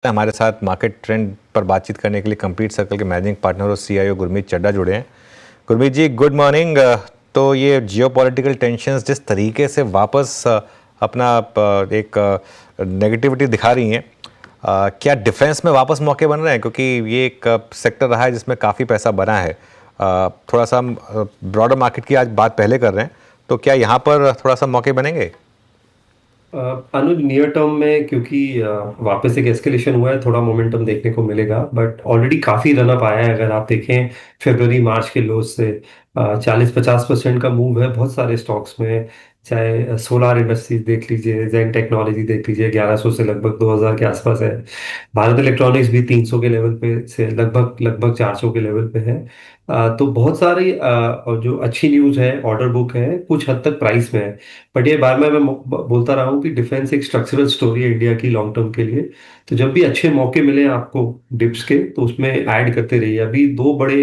हमारे साथ market trend पर बातचीत करने के लिए कंप्लीट सर्कल के मैनेजिंग पार्टनर और सीईओ गुरमीत चड्ढा जुड़े हैं। गुरमीत जी, गुड मॉर्निंग। तो ये जियोपॉलिटिकल टेंशंस जिस तरीके से वापस अपना एक नेगेटिविटी दिखा रही हैं, क्या डिफेंस में वापस मौके बन रहे हैं? क्योंकि ये एक सेक्टर रहा है जिसमें काफ़ी पैसा बना है। थोड़ा सा हम ब्रॉडर मार्केट की आज बात पहले कर रहे हैं, तो क्या यहाँ पर थोड़ा सा मौके बनेंगे? अनुज, नियर टर्म में क्योंकि वापस एक एस्केलेशन हुआ है, थोड़ा मोमेंटम देखने को मिलेगा, बट ऑलरेडी काफी रन अप आया है। अगर आप देखें फरवरी मार्च के लोज से 40-50% का मूव है बहुत सारे स्टॉक्स में। चाहे सोलार इंडस्ट्रीज देख लीजिए, जेन टेक्नोलॉजी देख लीजिए, 1100 से लगभग 2000 के आसपास है। भारत इलेक्ट्रॉनिक्स भी 300 के लेवल पे से लगभग लगभग 400 के लेवल पे है। तो बहुत सारी और जो अच्छी न्यूज है, ऑर्डर बुक है, कुछ हद तक प्राइस में है। बट ये बार बार मैं बोलता रहा हूँ कि डिफेंस एक स्ट्रक्चरल स्टोरी है इंडिया की लॉन्ग टर्म के लिए। तो जब भी अच्छे मौके मिले आपको डिप्स के, तो उसमें ऐड करते रहिए। अभी दो बड़े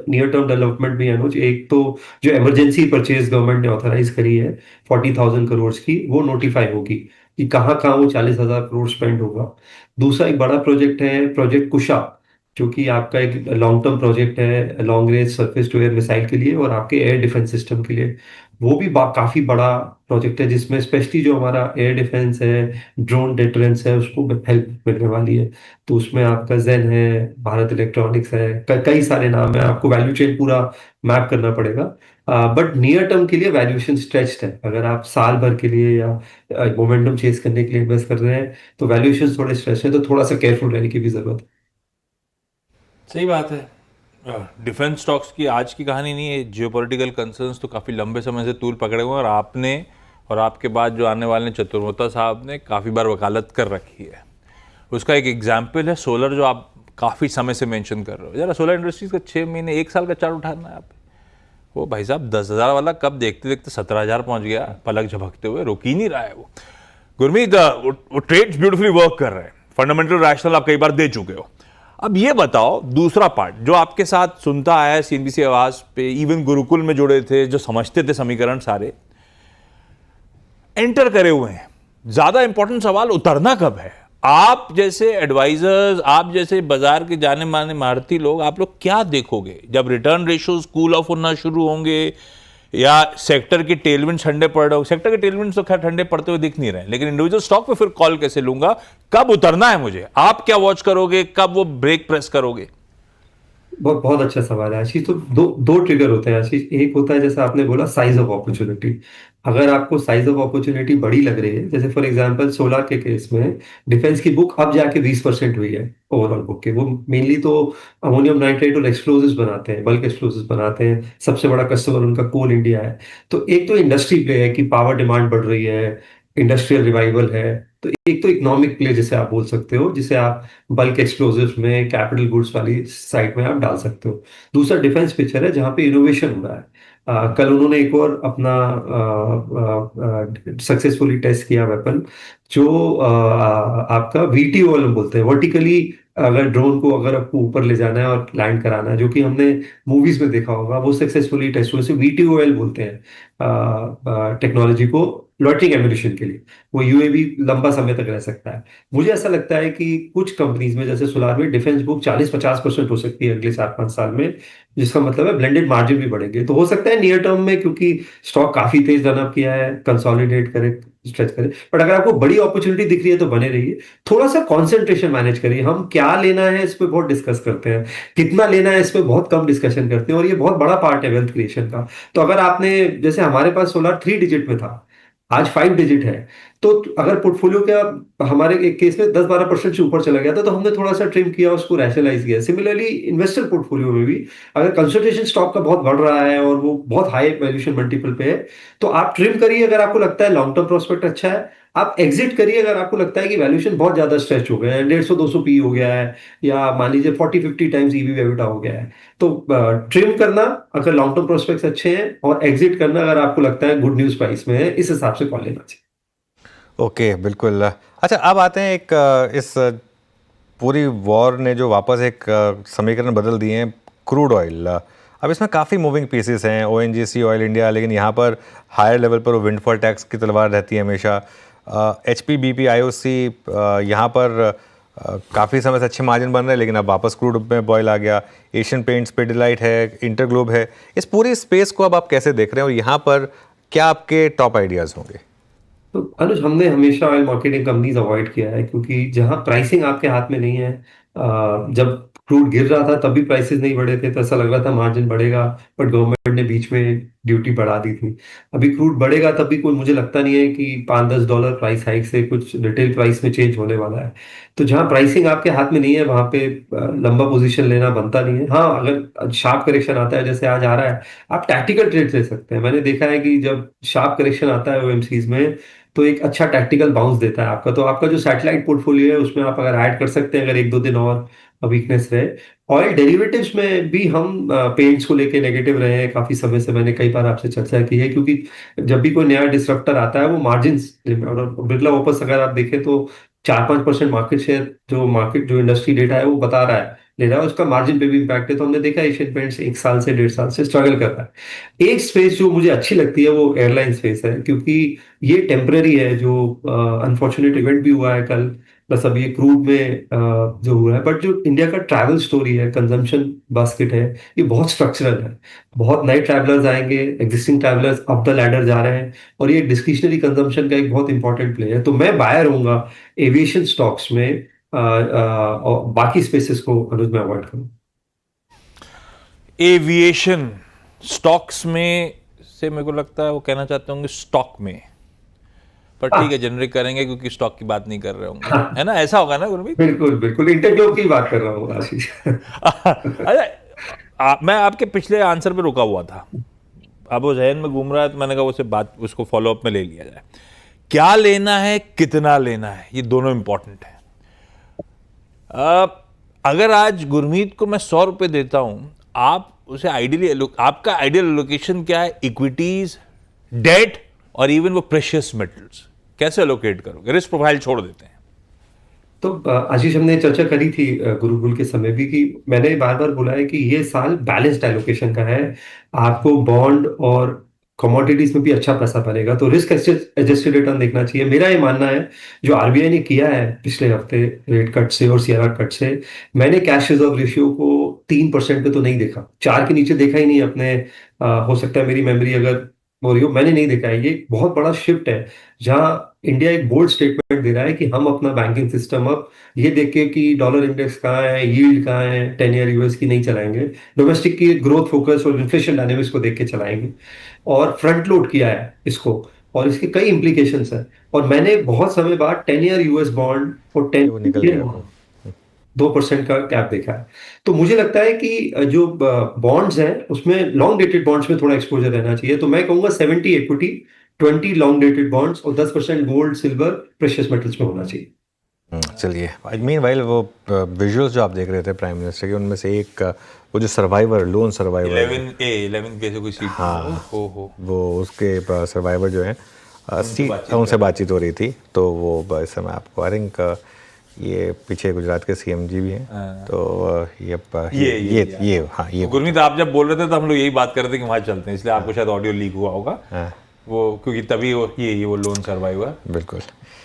नियर टर्म डेवलपमेंट भी है अनुज। एक तो जो इमरजेंसी परचेज गवर्नमेंट ने ऑथराइज करी है 40,000 करोड़ की, वो नोटिफाई होगी कि कहाँ कहाँ वो 40,000 करोड़ स्पेंड होगा। दूसरा एक बड़ा प्रोजेक्ट है, प्रोजेक्ट कुशा, जो कि आपका एक लॉन्ग टर्म प्रोजेक्ट है long range surface to air missile के लिए और आपके एयर डिफेंस सिस्टम के लिए। वो भी काफी बड़ा प्रोजेक्ट है, जिसमें स्पेशली जो हमारा एयर डिफेंस है, ड्रोन डिटरेंस है, उसको हेल्प मिलने वाली है। तो उसमें आपका जेन है, भारत इलेक्ट्रॉनिक्स है, कई सारे नाम है। आपको वैल्यू चेन पूरा मैप करना पड़ेगा। बट नियर टर्म के लिए वैल्यूएशन स्ट्रेच्ड है। अगर आप साल भर के लिए या मोमेंटम चेस करने के लिए इन्वेस्ट कर रहे हैं, तो वैल्यूएशन थोड़े स्ट्रेच है, तो थोड़ा सा केयरफुल रहने की भी जरूरत है। सही बात है। डिफेंस स्टॉक्स की आज की कहानी नहीं है। जियोपॉलिटिकल कंसर्न्स तो काफ़ी लंबे समय से तूल पकड़े हुए हैं, और आपने और आपके बाद जो आने वाले चतुर्वेदी साहब ने काफ़ी बार वकालत कर रखी है। उसका एक एग्जाम्पल है सोलर, जो आप काफ़ी समय से मेंशन कर रहे हो। जरा सोलर इंडस्ट्रीज का 6 महीने 1 साल का चार्ट उठाना है आप। वो भाई साहब 10,000 वाला कब देखते देखते 17,000 पहुंच गया, पलक झपकते हुए। रुक ही नहीं रहा है वो। गुरमीत, वो ट्रेड्स ब्यूटीफुली वर्क कर रहे हैं। फंडामेंटल रैशनल आप कई बार दे चुके हो। अब ये बताओ, दूसरा पार्ट जो आपके साथ सुनता आया है सीएनबीसी आवाज पे, इवन गुरुकुल में जुड़े थे, जो समझते थे समीकरण सारे, एंटर करे हुए हैं। ज्यादा इंपॉर्टेंट सवाल उतरना कब है। आप जैसे एडवाइजर्स, आप जैसे बाजार के जाने माने महारथी लोग, आप लोग क्या देखोगे जब रिटर्न रेशियोज कूल ऑफ होना शुरू होंगे, या सेक्टर के टेलविंड ठंडे पड़ रहे हो? सेक्टर के टेलविंड तो खैर ठंडे पड़ते हुए दिख नहीं रहे, लेकिन इंडिविजुअल स्टॉक पे फिर कॉल कैसे लूंगा? कब उतरना है मुझे? आप क्या वॉच करोगे? कब वो ब्रेक प्रेस करोगे? बहुत बहुत अच्छा सवाल है आशीष। तो दो दो ट्रिगर होते हैं आशीष। एक होता है जैसा आपने बोला, साइज ऑफ अपॉर्चुनिटी। अगर आपको साइज ऑफ अपॉर्चुनिटी बड़ी लग रही है, जैसे फॉर एग्जांपल सोलर के केस में डिफेंस की बुक अब जाके 20% हुई है ओवरऑल बुक के। वो मेनली तो अमोनियम नाइट्रेट और एक्सप्लोजिव्स बनाते हैं, बल्क एक्सप्लोजिव्स बनाते हैं। सबसे बड़ा कस्टमर उनका कोल इंडिया है। तो एक तो इंडस्ट्री प्ले है कि पावर डिमांड बढ़ रही है, इंडस्ट्रियल रिवाइवल है। तो एक तो इकोनॉमिक प्ले जिसे आप बोल सकते हो, जिसे आप बल्क एक्सप्लोजिव्स में, कैपिटल गुड्स वाली साइड में आप डाल सकते हो। दूसरा डिफेंस पिक्चर है, जहां पे इनोवेशन हो रहा है। कल उन्होंने एक और अपना सक्सेसफुली टेस्ट किया वेपन, जो आपका VTOL बोलते हैं, वर्टिकली अगर ड्रोन को अगर आपको ऊपर ले जाना है और लैंड कराना है, जो कि हमने मूवीज में देखा होगा, वो सक्सेसफुली टेस्ट हुए। VTOL बोलते हैं टेक्नोलॉजी को, लॉइटरिंग एम्यूनिशन के लिए। वो यूएवी लंबा समय तक रह सकता है। मुझे ऐसा लगता है कि कुछ कंपनीज में, जैसे सोलार में, डिफेंस बुक 40-50% हो सकती है अगले 4-5 साल में, जिसका मतलब है ब्लेंडेड मार्जिन भी बढ़ेंगे। तो हो सकता है नियर टर्म में, क्योंकि स्टॉक काफी तेज रन अप किया है, कंसोलिडेट करे, स्ट्रेच करे। बट अगर आपको बड़ी अपॉर्चुनिटी दिख रही है तो बने रहिए। थोड़ा सा कंसंट्रेशन मैनेज करिए। हम क्या लेना है इस पे बहुत डिस्कस करते हैं, कितना लेना है इस पे बहुत कम डिस्कशन करते हैं, और ये बहुत बड़ा पार्ट है वेल्थ क्रिएशन का। तो अगर आपने, जैसे हमारे पास सोलार 3 डिजिट में था, आज 5 डिजिट है। तो अगर पोर्टफोलियो का हमारे एक केस में 10-12% से ऊपर चला गया था, तो हमने थोड़ा सा ट्रिम किया, उसको रैशनलाइज किया। सिमिलरली इन्वेस्टर पोर्टफोलियो में भी अगर कंसंट्रेशन स्टॉक का बहुत बढ़ रहा है और वो बहुत हाई वैल्यूएशन मल्टीपल पे है, तो आप ट्रिम करिए। अगर आपको लगता है लॉन्ग टर्म प्रोस्पेक्ट अच्छा है, आप एग्जिट करिए। अगर आपको लगता है कि वैल्यूएशन बहुत ज्यादा स्ट्रेच हो गया है, 150-200 पी हो गया है, या मान लीजिए 40-50 टाइम्स ईवी एबिटा हो गया है, तो ट्रिम करना अगर लॉन्ग टर्म प्रोस्पेक्ट्स अच्छे हैं, और एग्जिट करना अगर आपको लगता है गुड न्यूज प्राइस में है, इस हिसाब से कॉल लेना चाहिए। ओके, बिल्कुल। अच्छा, अब आते हैं एक इस पूरी वॉर ने जो वापस एक समीकरण बदल दिए हैं, क्रूड ऑयल। अब इसमें काफ़ी मूविंग पीसेस हैं, ONGC, ऑयल इंडिया, लेकिन यहाँ पर हायर लेवल पर वो विंडफॉल टैक्स की तलवार रहती है हमेशा। HP, BP, IOC यहाँ पर काफ़ी समय से अच्छे मार्जिन बन रहे हैं, लेकिन अब वापस क्रूड में बॉयल आ गया। एशियन पेंट्स, पिडिलाइट है, इंटरग्लोब है। इस पूरी स्पेस को अब आप कैसे देख रहे हैं, और यहाँ पर क्या आपके टॉप आइडियाज़ होंगे? तो अनुज, हमने हमेशा ऑयल मार्केटिंग कंपनीज अवॉइड किया है, क्योंकि जहां प्राइसिंग आपके हाथ में नहीं है। जब क्रूड गिर रहा था तब भी प्राइसेस नहीं बढ़े थे, तो ऐसा लग रहा था मार्जिन बढ़ेगा, बट गवर्नमेंट ने बीच में ड्यूटी बढ़ा दी थी। अभी क्रूड बढ़ेगा तब भी कोई, मुझे लगता नहीं है कि $5-10 प्राइस हाइक से कुछ रिटेल प्राइस में चेंज होने वाला है। तो जहां प्राइसिंग आपके हाथ में नहीं है वहां पे लंबा पोजीशन लेना बनता नहीं है। हाँ, अगर शार्प करेक्शन आता है जैसे आज आ रहा है, आप टैक्टिकल ट्रेड ले सकते हैं। मैंने देखा है कि जब शार्प करेक्शन आता है ओएमसीज में, तो एक अच्छा टैक्टिकल बाउंस देता है आपका। तो आपका जो सैटेलाइट पोर्टफोलियो है उसमें आप अगर ऐड कर सकते हैं, अगर 1-2 दिन और वीकनेस रहे। ऑयल डेरिवेटिव्स में भी हम पेंट्स को लेके नेगेटिव रहे हैं काफी समय से, मैंने कई बार आपसे चर्चा की है, क्योंकि जब भी कोई नया डिसरप्टर आता है वो मार्जिन, और बिरला ओपस अगर आप देखें तो 4-5% मार्केट शेयर, जो इंडस्ट्री डेटा है वो बता रहा है, ले रहा है, उसका मार्जिन पे भी इम्पैक्ट है। तो हमने देखा एशियन पेंट्स 1 साल से 1.5 साल से स्ट्रगल कर रहा है। एक स्पेस जो मुझे अच्छी लगती है वो एयरलाइन स्पेस है, क्योंकि ये टेम्पररी है। जो अनफॉर्चुनेट इवेंट भी हुआ है कल, बस अब ये क्रूड में जो हुआ है, बट जो इंडिया का ट्रैवल स्टोरी है, कंजम्पशन बास्केट है, ये बहुत स्ट्रक्चरल है। बहुत नए ट्रैवलर्स आएंगे, existing travellers up the ladder जा रहे हैं, और ये डिस्क्रिशनरी कंजम्पशन का एक बहुत इंपॉर्टेंट प्ले है। तो मैं बायर होऊंगा एविएशन स्टॉक्स में, और बाकी स्पेसेस को अनुज में अवॉइड करूँ। एविएशन स्टॉक्स में से मेरे को लगता है वो कहना चाहते होंगे स्टॉक में, पर ठीक है, जनरिक करेंगे क्योंकि स्टॉक की बात नहीं कर रहे होंगे, है ना? ऐसा होगा ना गुरमीत? बिल्कुल बिल्कुल, इंटरग्लोब की बात कर रहा हूँ आशीष। अरे मैं आपके पिछले आंसर पे रुका हुआ था, अब वो जहन में घूम रहा है, तो मैंने कहा उसे बात, उसको फॉलो अप में ले लिया जाए। क्या लेना है, कितना लेना है, ये दोनों इंपॉर्टेंट है। अगर आज गुरमीत को मैं 100 रुपये देता हूं, आप उसे आइडियली, आपका आइडियल लोकेशन क्या है? इक्विटीज, डेट, और इवन वो प्रेशियस मेटल्स कैसे एलोकेट करोगे? रिस्क प्रोफाइल छोड़ देते हैं। तो आशीष, हमने चर्चा करी थी गुरुकुल के समय भी, कि मैंने बार बार बोला है कि ये साल बैलेंस्ड एलोकेशन का है। आपको बॉन्ड और कमोडिटीज में भी अच्छा पैसा बनेगा, तो रिस्क एडजस्टेड रिटर्न देखना चाहिए। मेरा ये मानना है, जो आरबीआई ने किया है पिछले हफ्ते रेट कट से और सीआरआर कट से, मैंने कैश रिजर्व रेशियो को 3% पे तो नहीं देखा, 4 के नीचे देखा ही नहीं अपने। हो सकता है मेरी मेमोरी अगर हो रही हो, मैंने नहीं देखा है। ये एक बहुत बड़ा शिफ्ट है, जहां इंडिया एक बोल्ड स्टेटमेंट दे रहा है कि हम अपना बैंकिंग सिस्टम अब ये देख के कि डॉलर इंडेक्स कहाँ है, यील्ड कहाँ है, 10 ईयर यूएस की नहीं चलाएंगे, डोमेस्टिक की ग्रोथ फोकस और इन्फ्लेशन डायनेमिक्स को देख के चलाएंगे। और फ्रंट लोड किया है इसको, और इसके कई इम्प्लीकेशंस हैं। और मैंने बहुत समय बाद 10 ईयर यूएस बॉन्ड और 10 वो निकल इंडियन गया बॉन्ड 2% का कैप देखा है। तो मुझे लगता है कि जो बॉन्ड्स हैं उसमें लॉन्ग डेटेड बॉन्ड्स में थोड़ा एक्सपोजर रहना चाहिए। तो मैं कहूंगा 70 इक्विटी, 20 लॉन्ग डेटेड बॉन्ड्स, और 10% गोल्ड, सिल्वर, प्रेशियस मेटल्स में होना चाहिए। चलिए, मीन वाइल वो विजुअल्स जो आप देख रहे थे प्राइम मिनिस्टर के, उनमें से एक वो जो सर्वाइवर, लोन सर्वाइवर 11 से कोई सीट, हाँ, हो वो उसके सर्वाइवर जो हैं, उनसे बातचीत हो रही थी। तो वो इस समय आपको आई थिंक ये पीछे गुजरात के सीएम जी भी हैं, तो ये हाँ, ये गुरमीत, आप जब बोल रहे थे तो हम लोग यही बात कर रहे थे कि वहां चलते हैं, इसलिए आपको शायद ऑडियो लीक हुआ होगा। वो क्योंकि तभी वो लोन सर्वाइवर, बिल्कुल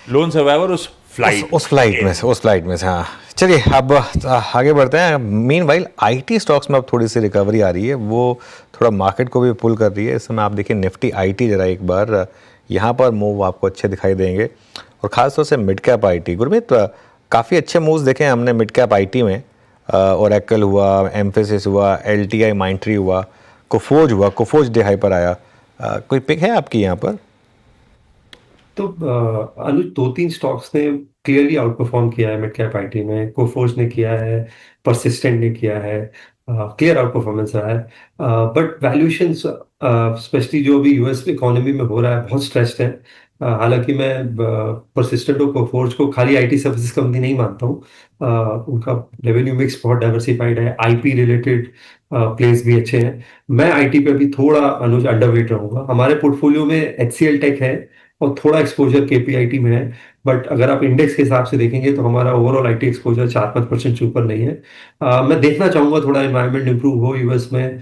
लोन सर्वाइवर उस फ्लाइट में से हाँ। चलिए, अब आगे बढ़ते हैं। मीन वाइल आईटी स्टॉक्स में अब थोड़ी सी रिकवरी आ रही है, वो थोड़ा मार्केट को भी पुल कर रही है। इस समय आप देखिए निफ्टी आईटी जरा एक बार यहाँ पर मूव आपको अच्छे दिखाई देंगे, और ख़ासतौर से मिड कैप आईटी। गुरमीत, काफ़ी अच्छे मूव्स देखे हैं हमने मिड कैप आईटी में। ओरेकल हुआ, एम्फेसिस हुआ, एलटीआई माइंट्री हुआ, कोफोज डे हाई पर आया। कोई पिक है आपकी यहाँ पर? तो अनुज, 2-3 स्टॉक्स ने क्लियरली आउट परफॉर्म किया है मिड कैप आईटी में। कोफोर्ज ने किया है, परसिस्टेंट ने किया है, क्लियर आउट परफॉर्मेंस रहा है। बट वैल्यूएशन स्पेशली जो अभी यूएस इकोनॉमी में हो रहा है बहुत स्ट्रेस्ड है। हालांकि मैं परसिस्टेंट और कोफोर्ज को खाली आईटी सर्विसेज कंपनी नहीं मानता हूँ। उनका रेवेन्यू मिक्स बहुत डाइवर्सिफाइड है, आईपी रिलेटेड प्लेस भी अच्छे हैं। मैं आईटी पे भी थोड़ा अनुज अंडरवेट रहूंगा। हमारे पोर्टफोलियो में एचसीएल टेक है, और थोड़ा एक्सपोजर केपीआईटी में है। बट अगर आप इंडेक्स के हिसाब से देखेंगे तो हमारा ओवरऑल आईटी एक्सपोजर 4-5% से ऊपर नहीं है। मैं देखना चाहूंगा थोड़ा एनवायरनमेंट इंप्रूव हो यूएस में,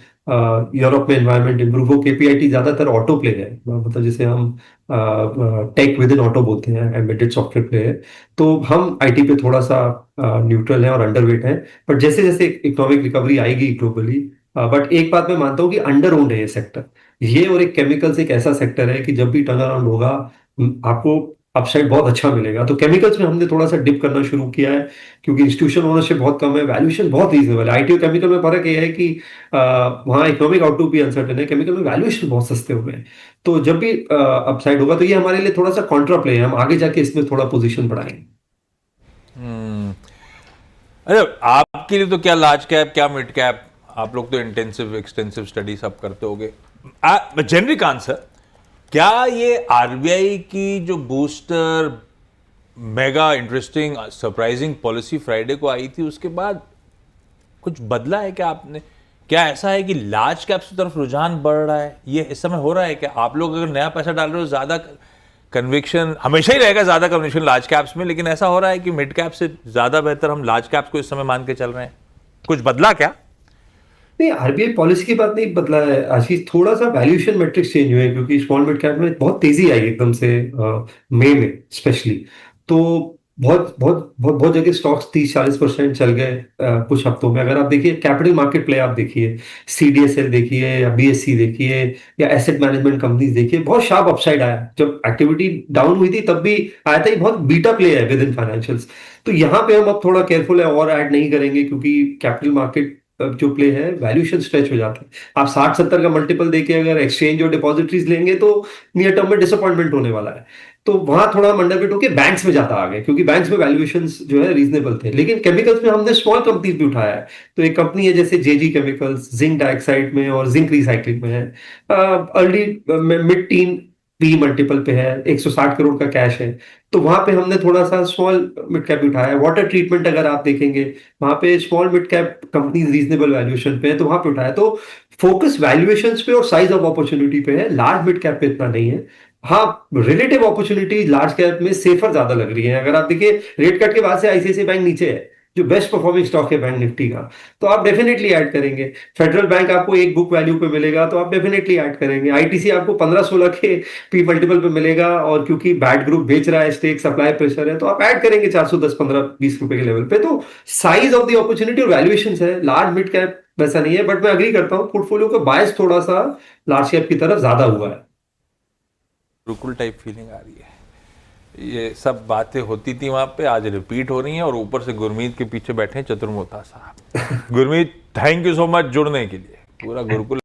यूरोप में एनवायरनमेंट इंप्रूव हो। केपीआईटी ज्यादातर ऑटो प्ले है, मतलब जिसे हम टेक विद इन ऑटो बोलते हैं, एम्बेडेड सॉफ्टवेयर प्ले है। तो हम आईटी पे थोड़ा सा न्यूट्रल है और अंडरवेट है। बट जैसे जैसे इकोनॉमिक रिकवरी आएगी ग्लोबली, बट एक बात मैं मानता हूँ कि अंडर ओन्ड है ये सेक्टर। ये और एक केमिकल्स एक ऐसा सेक्टर है कि जब भी टर्न अराउंड होगा आपको अपसाइड बहुत अच्छा मिलेगा। तो केमिकल्स में हमने थोड़ा सा डिप करना शुरू किया है, क्योंकि इंस्टीट्यूशन ओनरशिप बहुत कम है, वैल्यूएशन बहुत रीजनेबल है। आईटी और केमिकल में फर्क ये है कि वहाँ इकोनॉमिक आउटलुक भी अनसर्टेन है, केमिकल में वैल्यूएशन बहुत सस्ते हो गए हैं। तो जब भी अपसाइड होगा तो ये हमारे लिए थोड़ा सा कॉन्ट्रा प्ले है, हम आगे जाके इसमें थोड़ा पोजीशन बढ़ाएंगे। अरे आपके लिए तो क्या लार्ज कैप क्या मिड कैप, आप लोग तो इंटेंसिव एक्सटेंसिव स्टडी सब करते होगे। जेनरिक आंसर, क्या ये आरबीआई की जो booster mega interesting surprising policy Friday को आई थी उसके बाद कुछ बदला है क्या आपने? क्या ऐसा है कि लार्ज कैप्स की तरफ रुझान बढ़ रहा है, ये इस समय हो रहा है क्या? आप लोग अगर नया पैसा डाल रहे हो, ज्यादा कन्विक्शन हमेशा ही रहेगा, ज्यादा कन्विक्शन लार्ज कैप्स में, लेकिन ऐसा हो रहा है कि मिड कैप से ज्यादा बेहतर हम लार्ज कैप्स को इस समय मान के चल रहे हैं, कुछ बदला क्या? नहीं, आरबीआई पॉलिसी की बात नहीं बदला है आशीष, थोड़ा सा वैल्यूएशन मैट्रिक्स चेंज हुए हैं, क्योंकि स्मॉल मिड कैप में बहुत तेजी आई एकदम से मई में स्पेशली। तो बहुत बहुत बहुत बहुत जगह स्टॉक्स 30-40% चल गए कुछ हफ्तों में। अगर आप देखिए कैपिटल मार्केट प्ले, आप देखिए सीडीएसएल देखिए या बीएससी देखिए या एसेट मैनेजमेंट कंपनीज देखिए, बहुत शार्प अपसाइड आया। जब एक्टिविटी डाउन हुई थी तब भी आया था। ये बहुत बीटा प्ले है विद इन फाइनेंशियल्स। तो यहाँ पे हम अब थोड़ा केयरफुल है और ऐड नहीं करेंगे, क्योंकि कैपिटल मार्केट जो प्ले है वैल्यूएशन स्ट्रेच हो जाता है। आप 60-70 का मल्टीपल देके अगर एक्सचेंज और डिपॉजिटरीज लेंगे तो नियर टर्म में डिसअपॉइंटमेंट होने वाला है। तो वहां थोड़ा हम अंडरवेट होके बैंक्स में जाता आ गए, क्योंकि बैंक्स में वैल्यूएशंस जो है रीजनेबल थे। लेकिन केमिकल्स में हमने स्मॉल कंपनीज भी उठाया है। तो एक कंपनी है जैसे जेजी केमिकल्स, जिंक डाइऑक्साइड में और जिंक रिसाइक्लिंग में है, early mid tin P multiple पे है, 160 करोड़ का कैश है। तो वहां पे हमने थोड़ा सा स्मॉल मिड कैप उठाया है। वाटर ट्रीटमेंट अगर आप देखेंगे, वहां पे small mid cap companies reasonable valuation पे है, तो वहां पे उठाया। तो फोकस वैल्यूएशंस पे और साइज ऑफ अपॉर्चुनिटी पे है, लार्ज मिड कैप पे इतना नहीं है। हाँ, रिलेटिव अपॉर्चुनिटी लार्ज कैप में सेफर ज्यादा लग रही है। अगर आप देखिए रेट कट के बाद से आईसीआईसीआई बैंक नीचे है, जो बेस्ट परफॉर्मिंग स्टॉक है बैंक निफ्टी का, तो आप डेफिनेटली ऐड करेंगे। फेडरल बैंक आपको एक बुक वैल्यू पे मिलेगा तो आप डेफिनेटली ऐड करेंगे। आईटीसी आपको 15-16 के पी मल्टीपल पे मिलेगा, और क्योंकि बैड ग्रुप बेच रहा है, स्टेक सप्लाई प्रेशर है, तो आप ऐड करेंगे 410, 15, 20 रुपए के लेवल पे। तो साइज ऑफ द अपॉर्चुनिटी और वैल्यूएशन है, लार्ज मिड कैप वैसा नहीं है। बट मैं अग्री करता हूँ, पोर्टफोलियो का बायस थोड़ा सा लार्ज कैप की तरफ ज्यादा हुआ है। बिल्कुल टाइप फीलिंग आ रही है। ये सब बातें होती थी वहां पे, आज रिपीट हो रही हैं, और ऊपर से गुरमीत के पीछे बैठे हैं चतुर्मोता साहब। Gurmeet, thank you so much जुड़ने के लिए। पूरा गुरुकुल